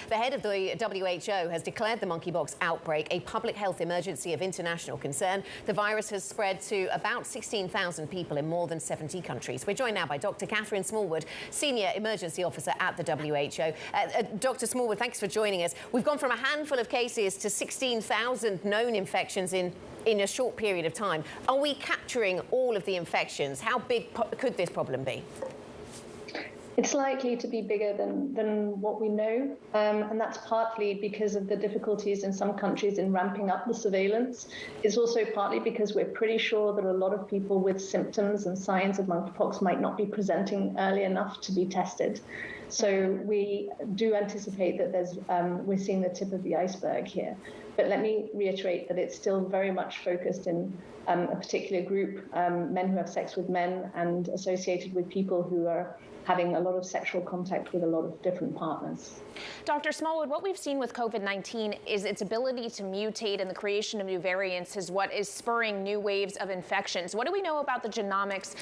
The head of the WHO has declared the monkeypox outbreak a public health emergency of international concern. The virus has spread to about 16,000 people in more than 70 countries. We're joined now by Dr. Catherine Smallwood, Senior Emergency Officer at the WHO. Dr. Smallwood, thanks for joining us. We've gone from a handful of cases to 16,000 known infections in a short period of time. Are we capturing all of the infections? How big could this problem be? It's likely to be bigger than what we know, and that's partly because of the difficulties in some countries in ramping up the surveillance. It's also partly because we're pretty sure that a lot of people with symptoms and signs of monkeypox might not be presenting early enough to be tested. So we do anticipate that we're seeing the tip of the iceberg here. But let me reiterate that it's still very much focused in a particular group, men who have sex with men and associated with people who are having a lot of sexual contact with a lot of different partners. Dr. Smallwood, what we've seen with COVID-19 is its ability to mutate, and the creation of new variants is what is spurring new waves of infections. What do we know about the genomics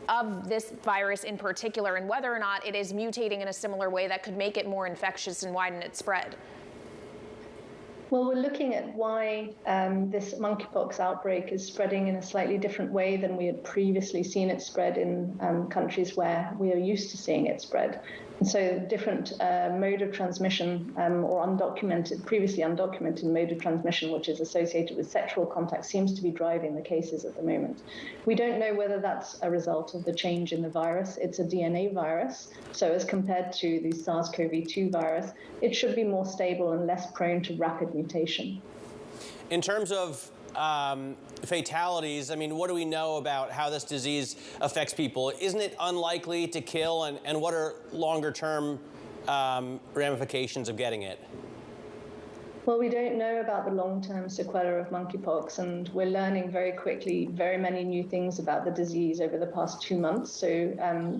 of this virus in particular, and whether or not it is mutating in a similar way that could make it more infectious and widen its spread? Well, we're looking at why this monkeypox outbreak is spreading in a slightly different way than we had previously seen it spread in countries where we are used to seeing it spread. And so different mode of transmission or previously undocumented mode of transmission, which is associated with sexual contact, seems to be driving the cases at the moment. We don't know whether that's a result of the change in the virus. It's a DNA virus. So as compared to the SARS-CoV-2 virus, it should be more stable and less prone to rapid mutation. In terms of fatalities, I mean, what do we know about how this disease affects people? Isn't it unlikely to kill, and what are longer-term ramifications of getting it? Well, we don't know about the long-term sequelae of monkeypox, and we're learning very quickly very many new things about the disease over the past 2 months. So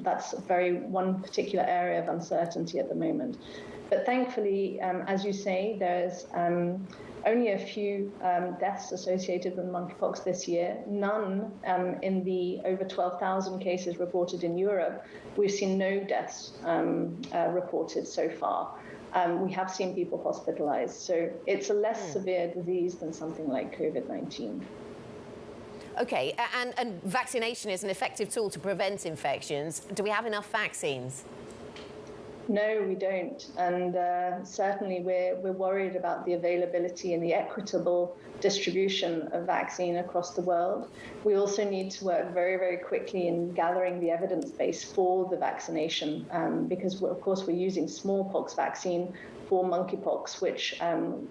that's one particular area of uncertainty at the moment. But thankfully, as you say, there's only a few deaths associated with monkeypox this year, none in the over 12,000 cases reported in Europe. We've seen no deaths reported so far. We have seen people hospitalized, so it's a less severe disease than something like COVID-19. Okay, and vaccination is an effective tool to prevent infections. Do we have enough vaccines? No, we don't. And certainly we're worried about the availability and the equitable distribution of vaccine across the world. We also need to work very, very quickly in gathering the evidence base for the vaccination because, of course, we're using smallpox vaccine for monkeypox, which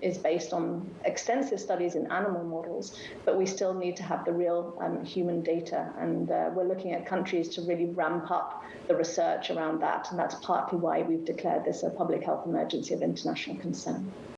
is based on extensive studies in animal models, but we still need to have the real human data. And we're looking at countries to really ramp up the research around that. And that's partly why we've declared this a public health emergency of international concern.